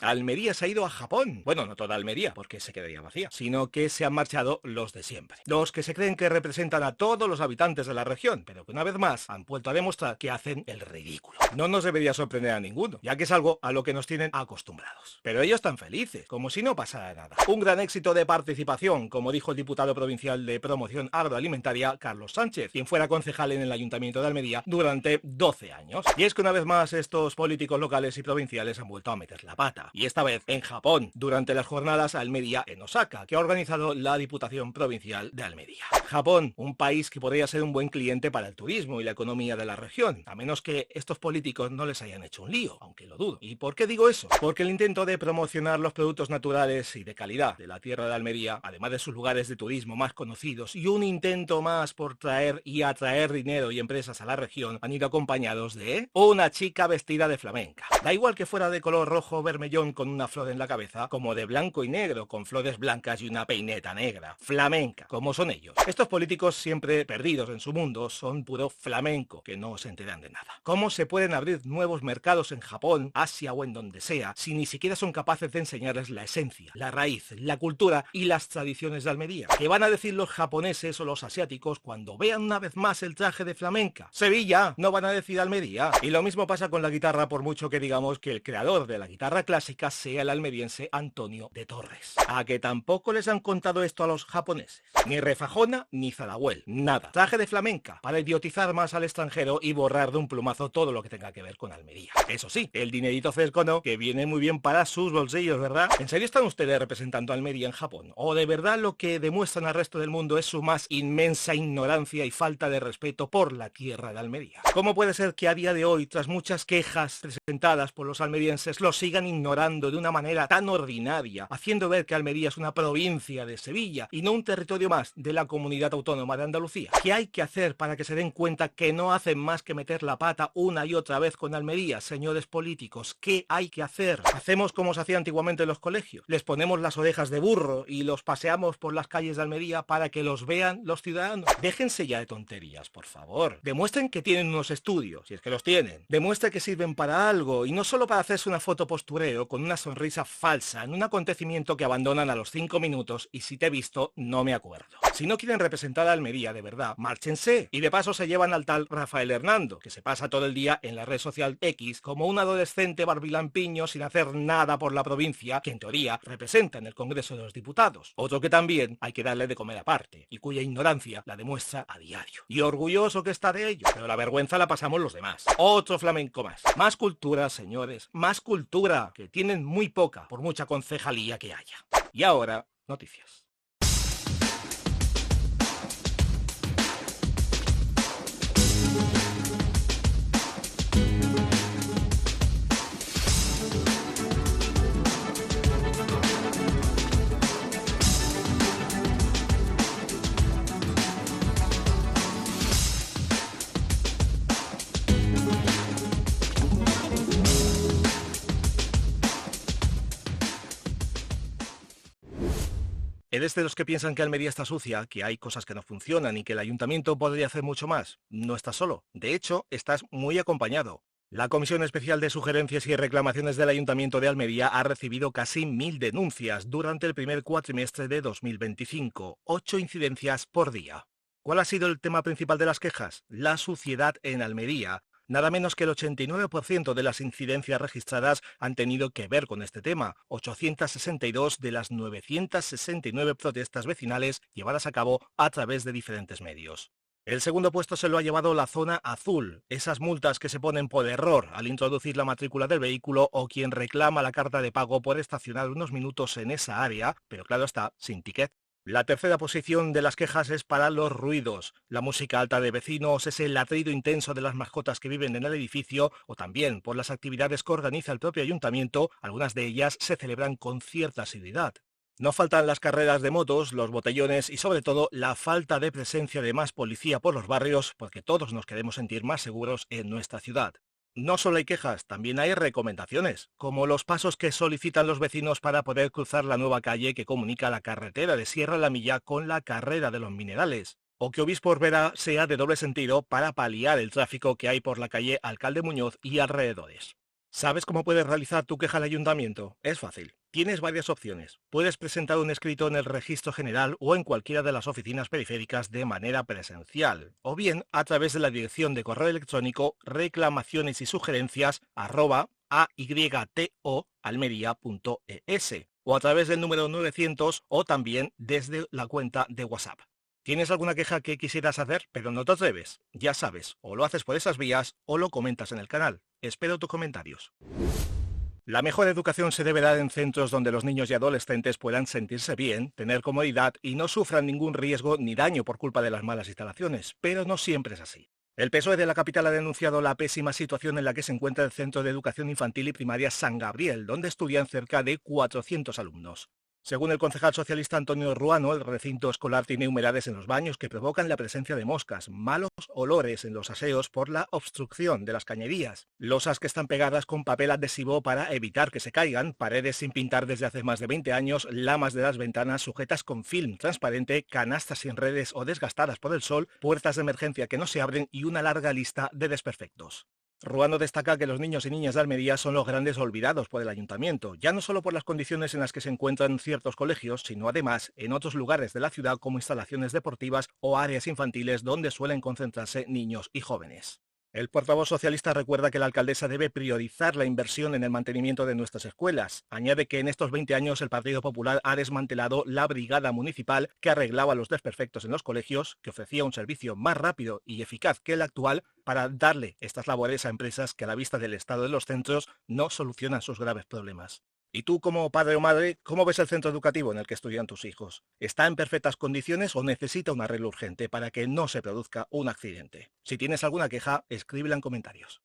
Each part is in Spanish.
Almería se ha ido a Japón. Bueno, no toda Almería, porque se quedaría vacía, sino que se han marchado los de siempre. Los que se creen que representan a todos los habitantes de la región, pero que una vez más han vuelto a demostrar que hacen el ridículo. No nos debería sorprender a ninguno, ya que es algo a lo que nos tienen acostumbrados. Pero ellos están felices, como si no pasara nada. Un gran éxito de participación, como dijo el diputado provincial de Promoción Agroalimentaria, Carlos Sánchez, quien fuera concejal en el Ayuntamiento de Almería durante 12 años. Y es que una vez más estos políticos locales y provinciales han vuelto a meter la pata. Y esta vez en Japón, durante las jornadas Almería en Osaka, que ha organizado la Diputación Provincial de Almería. Japón, un país que podría ser un buen cliente para el turismo y la economía de la región, a menos que estos políticos no les hayan hecho un lío, aunque lo dudo. ¿Y por qué digo eso? Porque el intento de promocionar los productos naturales y de calidad de la tierra de Almería, además de sus lugares de turismo más conocidos, y un intento más por traer y atraer dinero y empresas a la región, han ido acompañados de una chica vestida de flamenca. Da igual que fuera de color rojo o vermellón con una flor en la cabeza, como de blanco y negro con flores blancas y una peineta negra. Flamenca, como son ellos. Estos políticos siempre perdidos en su mundo son puro flamenco, que no se enteran de nada. ¿Cómo se pueden abrir nuevos mercados en Japón, Asia o en donde sea, si ni siquiera son capaces de enseñarles la esencia, la raíz, la cultura y las tradiciones de Almería? ¿Qué van a decir los japoneses o los asiáticos cuando vean una vez más el traje de flamenca? Sevilla, no van a decir Almería. Y lo mismo pasa con la guitarra, por mucho que digamos que el creador de la guitarra clásica sea el almeriense Antonio de Torres. A que tampoco les han contado esto a los japoneses. Ni refajona ni zarahuel, nada. Traje de flamenca para idiotizar más al extranjero y borrar de un plumazo todo lo que tenga que ver con Almería. Eso sí, el dinerito fresco no, que viene muy bien para sus bolsillos, ¿verdad? ¿En serio están ustedes representando a Almería en Japón? ¿O de verdad lo que demuestran al resto del mundo es su más inmensa ignorancia y falta de respeto por la tierra de Almería? ¿Cómo puede ser que a día de hoy, tras muchas quejas presentadas por los almerienses, lo sigan ignorando de una manera tan ordinaria, haciendo ver que Almería es una provincia de Sevilla y no un territorio más de la comunidad autónoma de Andalucía? ¿Qué hay que hacer para que se den cuenta que no hacen más que meter la pata una y otra vez con Almería, señores políticos? ¿Qué hay que hacer? ¿Hacemos como se hacía antiguamente en los colegios? ¿Les ponemos las orejas de burro y los paseamos por las calles de Almería para que los vean los ciudadanos? Déjense ya de tonterías, por favor. Demuestren que tienen unos estudios, si es que los tienen. Demuestren que sirven para algo y no solo para hacerse una foto postureo con una sonrisa falsa en un acontecimiento que abandonan a los 5 minutos y si te he visto no me acuerdo. Si no quieren representar a Almería de verdad, márchense. Y de paso se llevan al tal Rafael Hernando, que se pasa todo el día en la red social X como un adolescente barbilampiño sin hacer nada por la provincia, que en teoría representa en el Congreso de los Diputados. Otro que también hay que darle de comer aparte, y cuya ignorancia la demuestra a diario. Y orgulloso que está de ello, pero la vergüenza la pasamos los demás. Otro flamenco más. Más cultura, señores, más cultura, que tienen muy poca, por mucha concejalía que haya. Y ahora, noticias. ¿Eres de los que piensan que Almería está sucia, que hay cosas que no funcionan y que el ayuntamiento podría hacer mucho más? No estás solo. De hecho, estás muy acompañado. La Comisión Especial de Sugerencias y Reclamaciones del Ayuntamiento de Almería ha recibido casi 1000 denuncias durante el primer cuatrimestre de 2025, 8 incidencias por día. ¿Cuál ha sido el tema principal de las quejas? La suciedad en Almería. Nada menos que el 89% de las incidencias registradas han tenido que ver con este tema. 862 de las 969 protestas vecinales llevadas a cabo a través de diferentes medios. El segundo puesto se lo ha llevado la zona azul, esas multas que se ponen por error al introducir la matrícula del vehículo o quien reclama la carta de pago por estacionar unos minutos en esa área, pero claro está, sin ticket. La tercera posición de las quejas es para los ruidos, la música alta de vecinos, ese ladrido intenso de las mascotas que viven en el edificio o también por las actividades que organiza el propio ayuntamiento, algunas de ellas se celebran con cierta asiduidad. No faltan las carreras de motos, los botellones y sobre todo la falta de presencia de más policía por los barrios porque todos nos queremos sentir más seguros en nuestra ciudad. No solo hay quejas, también hay recomendaciones, como los pasos que solicitan los vecinos para poder cruzar la nueva calle que comunica la carretera de Sierra La Milla con la carrera de los minerales, o que Obispo Orbera sea de doble sentido para paliar el tráfico que hay por la calle Alcalde Muñoz y alrededores. ¿Sabes cómo puedes realizar tu queja al ayuntamiento? Es fácil. Tienes varias opciones. Puedes presentar un escrito en el registro general o en cualquiera de las oficinas periféricas de manera presencial, o bien a través de la dirección de correo electrónico reclamaciones y sugerencias @aytoalmería.es o a través del número 900 o también desde la cuenta de WhatsApp. ¿Tienes alguna queja que quisieras hacer, pero no te atreves? Ya sabes, o lo haces por esas vías o lo comentas en el canal. Espero tus comentarios. La mejor educación se debe dar en centros donde los niños y adolescentes puedan sentirse bien, tener comodidad y no sufran ningún riesgo ni daño por culpa de las malas instalaciones, pero no siempre es así. El PSOE de la capital ha denunciado la pésima situación en la que se encuentra el Centro de Educación Infantil y Primaria San Gabriel, donde estudian cerca de 400 alumnos. Según el concejal socialista Antonio Ruano, el recinto escolar tiene humedades en los baños que provocan la presencia de moscas, malos olores en los aseos por la obstrucción de las cañerías, losas que están pegadas con papel adhesivo para evitar que se caigan, paredes sin pintar desde hace más de 20 años, lamas de las ventanas sujetas con film transparente, canastas sin redes o desgastadas por el sol, puertas de emergencia que no se abren y una larga lista de desperfectos. Ruano destaca que los niños y niñas de Almería son los grandes olvidados por el ayuntamiento, ya no solo por las condiciones en las que se encuentran ciertos colegios, sino además en otros lugares de la ciudad como instalaciones deportivas o áreas infantiles donde suelen concentrarse niños y jóvenes. El portavoz socialista recuerda que la alcaldesa debe priorizar la inversión en el mantenimiento de nuestras escuelas. Añade que en estos 20 años el Partido Popular ha desmantelado la brigada municipal que arreglaba los desperfectos en los colegios, que ofrecía un servicio más rápido y eficaz que el actual, para darle estas labores a empresas que a la vista del estado de los centros no solucionan sus graves problemas. ¿Y tú, como padre o madre, cómo ves el centro educativo en el que estudian tus hijos? ¿Está en perfectas condiciones o necesita un arreglo urgente para que no se produzca un accidente? Si tienes alguna queja, escríbela en comentarios.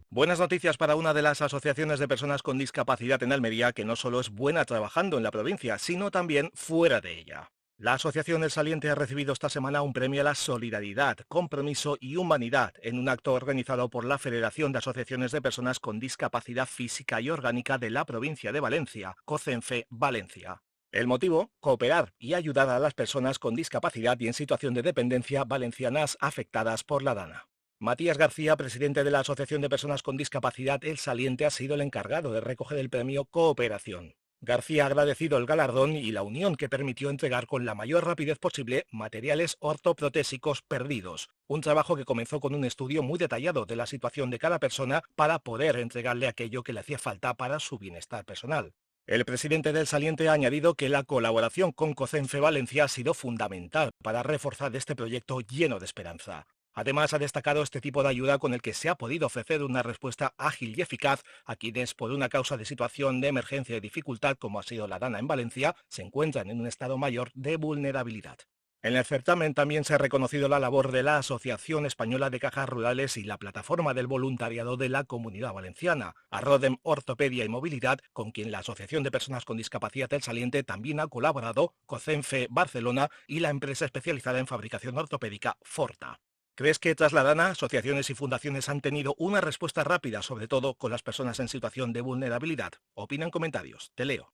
Buenas noticias para una de las asociaciones de personas con discapacidad en Almería que no solo es buena trabajando en la provincia, sino también fuera de ella. La Asociación El Saliente ha recibido esta semana un premio a la solidaridad, compromiso y humanidad en un acto organizado por la Federación de Asociaciones de Personas con Discapacidad Física y Orgánica de la provincia de Valencia, COCENFE Valencia. El motivo, cooperar y ayudar a las personas con discapacidad y en situación de dependencia valencianas afectadas por la DANA. Matías García, presidente de la Asociación de Personas con Discapacidad El Saliente, ha sido el encargado de recoger el premio Cooperación. García ha agradecido el galardón y la unión que permitió entregar con la mayor rapidez posible materiales ortoprotésicos perdidos, un trabajo que comenzó con un estudio muy detallado de la situación de cada persona para poder entregarle aquello que le hacía falta para su bienestar personal. El presidente del Saliente ha añadido que la colaboración con COCENFE Valencia ha sido fundamental para reforzar este proyecto lleno de esperanza. Además, ha destacado este tipo de ayuda con el que se ha podido ofrecer una respuesta ágil y eficaz a quienes, por una causa de situación de emergencia y dificultad, como ha sido la DANA en Valencia, se encuentran en un estado mayor de vulnerabilidad. En el certamen también se ha reconocido la labor de la Asociación Española de Cajas Rurales y la Plataforma del Voluntariado de la Comunidad Valenciana, Arrodem Ortopedia y Movilidad, con quien la Asociación de Personas con Discapacidad El Saliente también ha colaborado, COCENFE Barcelona y la empresa especializada en fabricación ortopédica Forta. ¿Crees que tras la DANA, asociaciones y fundaciones han tenido una respuesta rápida, sobre todo con las personas en situación de vulnerabilidad? Opina en comentarios, te leo.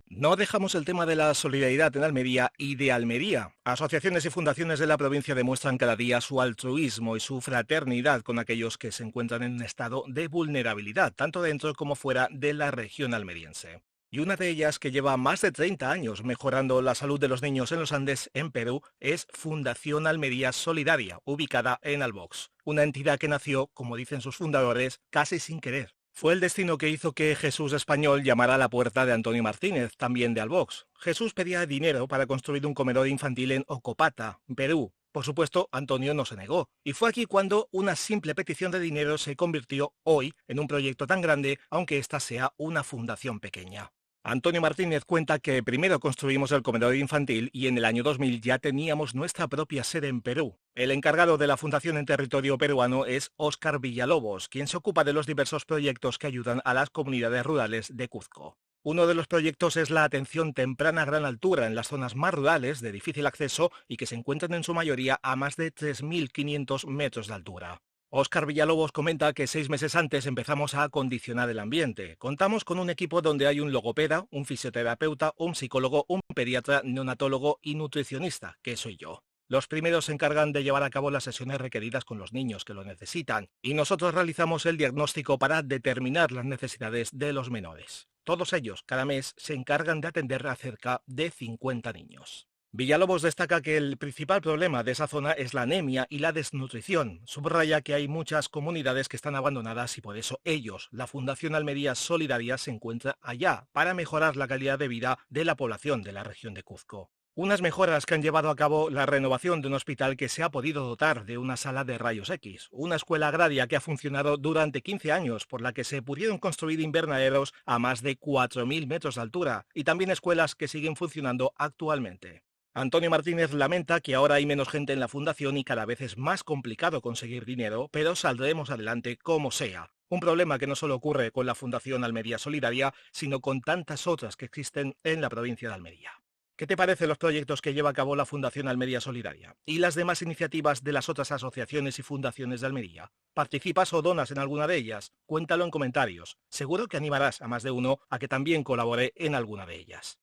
No dejamos el tema de la solidaridad en Almería y de Almería. Asociaciones y fundaciones de la provincia demuestran cada día su altruismo y su fraternidad con aquellos que se encuentran en un estado de vulnerabilidad, tanto dentro como fuera de la región almeriense. Y una de ellas, que lleva más de 30 años mejorando la salud de los niños en los Andes, en Perú, es Fundación Almería Solidaria, ubicada en Albox, una entidad que nació, como dicen sus fundadores, casi sin querer. Fue el destino que hizo que Jesús Español llamara a la puerta de Antonio Martínez, también de Albox. Jesús pedía dinero para construir un comedor infantil en Ocopata, Perú. Por supuesto, Antonio no se negó, y fue aquí cuando una simple petición de dinero se convirtió hoy en un proyecto tan grande, aunque ésta sea una fundación pequeña. Antonio Martínez cuenta que primero construimos el comedor infantil y en el año 2000 ya teníamos nuestra propia sede en Perú. El encargado de la fundación en territorio peruano es Óscar Villalobos, quien se ocupa de los diversos proyectos que ayudan a las comunidades rurales de Cuzco. Uno de los proyectos es la atención temprana a gran altura en las zonas más rurales de difícil acceso y que se encuentran en su mayoría a más de 3.500 metros de altura. Óscar Villalobos comenta que 6 meses antes empezamos a acondicionar el ambiente. Contamos con un equipo donde hay un logopeda, un fisioterapeuta, un psicólogo, un pediatra, neonatólogo y nutricionista, que soy yo. Los primeros se encargan de llevar a cabo las sesiones requeridas con los niños que lo necesitan, y nosotros realizamos el diagnóstico para determinar las necesidades de los menores. Todos ellos, cada mes, se encargan de atender a cerca de 50 niños. Villalobos destaca que el principal problema de esa zona es la anemia y la desnutrición. Subraya que hay muchas comunidades que están abandonadas y por eso ellos, la Fundación Almería Solidaria, se encuentra allá para mejorar la calidad de vida de la población de la región de Cuzco. Unas mejoras que han llevado a cabo la renovación de un hospital que se ha podido dotar de una sala de rayos X, una escuela agraria que ha funcionado durante 15 años, por la que se pudieron construir invernaderos a más de 4.000 metros de altura, y también escuelas que siguen funcionando actualmente. Antonio Martínez lamenta que ahora hay menos gente en la fundación y cada vez es más complicado conseguir dinero, pero saldremos adelante como sea. Un problema que no solo ocurre con la Fundación Almería Solidaria, sino con tantas otras que existen en la provincia de Almería. ¿Qué te parecen los proyectos que lleva a cabo la Fundación Almería Solidaria y las demás iniciativas de las otras asociaciones y fundaciones de Almería? ¿Participas o donas en alguna de ellas? Cuéntalo en comentarios. Seguro que animarás a más de uno a que también colabore en alguna de ellas.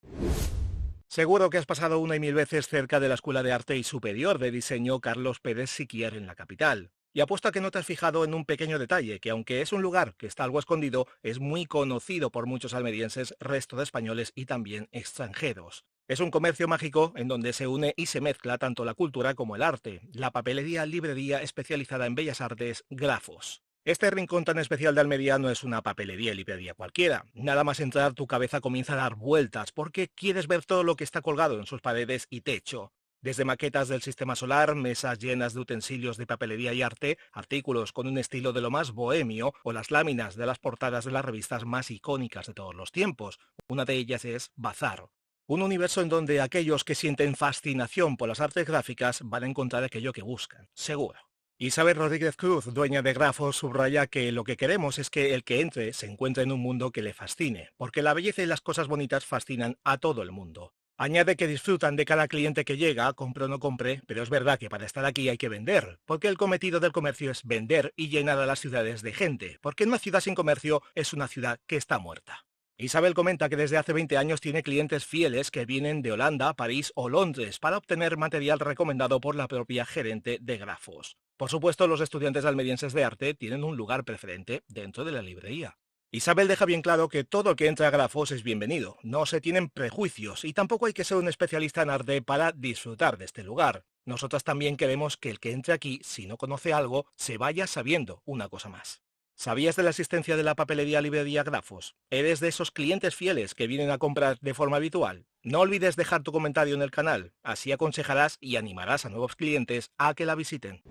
Seguro que has pasado una y mil veces cerca de la Escuela de Arte y Superior de Diseño Carlos Pérez Siquier en la capital. Y apuesto a que no te has fijado en un pequeño detalle, que aunque es un lugar que está algo escondido, es muy conocido por muchos almerienses, resto de españoles y también extranjeros. Es un comercio mágico en donde se une y se mezcla tanto la cultura como el arte, la papelería librería especializada en bellas artes Grafos. Este rincón tan especial de Almería no es una papelería y librería cualquiera. Nada más entrar tu cabeza comienza a dar vueltas porque quieres ver todo lo que está colgado en sus paredes y techo. Desde maquetas del sistema solar, mesas llenas de utensilios de papelería y arte, artículos con un estilo de lo más bohemio o las láminas de las portadas de las revistas más icónicas de todos los tiempos. Una de ellas es Bazar. Un universo en donde aquellos que sienten fascinación por las artes gráficas van a encontrar aquello que buscan, seguro. Isabel Rodríguez Cruz, dueña de Grafos, subraya que lo que queremos es que el que entre se encuentre en un mundo que le fascine, porque la belleza y las cosas bonitas fascinan a todo el mundo. Añade que disfrutan de cada cliente que llega, compre o no compre, pero es verdad que para estar aquí hay que vender, porque el cometido del comercio es vender y llenar a las ciudades de gente, porque una ciudad sin comercio es una ciudad que está muerta. Isabel comenta que desde hace 20 años tiene clientes fieles que vienen de Holanda, París o Londres para obtener material recomendado por la propia gerente de Grafos. Por supuesto, los estudiantes almerienses de arte tienen un lugar preferente dentro de la librería. Isabel deja bien claro que todo el que entra a Grafos es bienvenido, no se tienen prejuicios y tampoco hay que ser un especialista en arte para disfrutar de este lugar. Nosotras también queremos que el que entre aquí, si no conoce algo, se vaya sabiendo una cosa más. ¿Sabías de la existencia de la papelería librería Grafos? ¿Eres de esos clientes fieles que vienen a comprar de forma habitual? No olvides dejar tu comentario en el canal, así aconsejarás y animarás a nuevos clientes a que la visiten.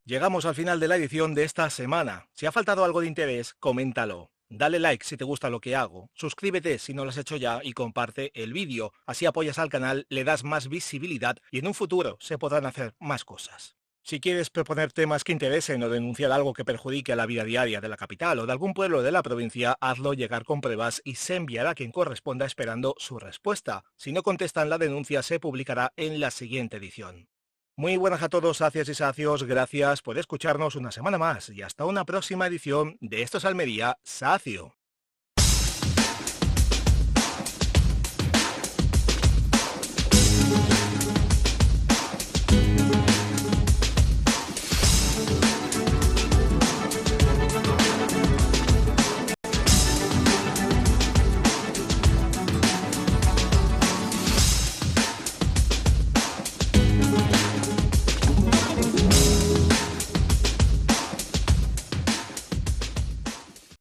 Llegamos al final de la edición de esta semana. Si ha faltado algo de interés, coméntalo. Dale like si te gusta lo que hago, suscríbete si no lo has hecho ya y comparte el vídeo. Así apoyas al canal, le das más visibilidad y en un futuro se podrán hacer más cosas. Si quieres proponer temas que interesen o denunciar algo que perjudique a la vida diaria de la capital o de algún pueblo de la provincia, hazlo llegar con pruebas y se enviará a quien corresponda esperando su respuesta. Si no contestan, la denuncia se publicará en la siguiente edición. Muy buenas a todos, sacias y sacios, gracias por escucharnos una semana más y hasta una próxima edición de Esto es Almería, Sacio.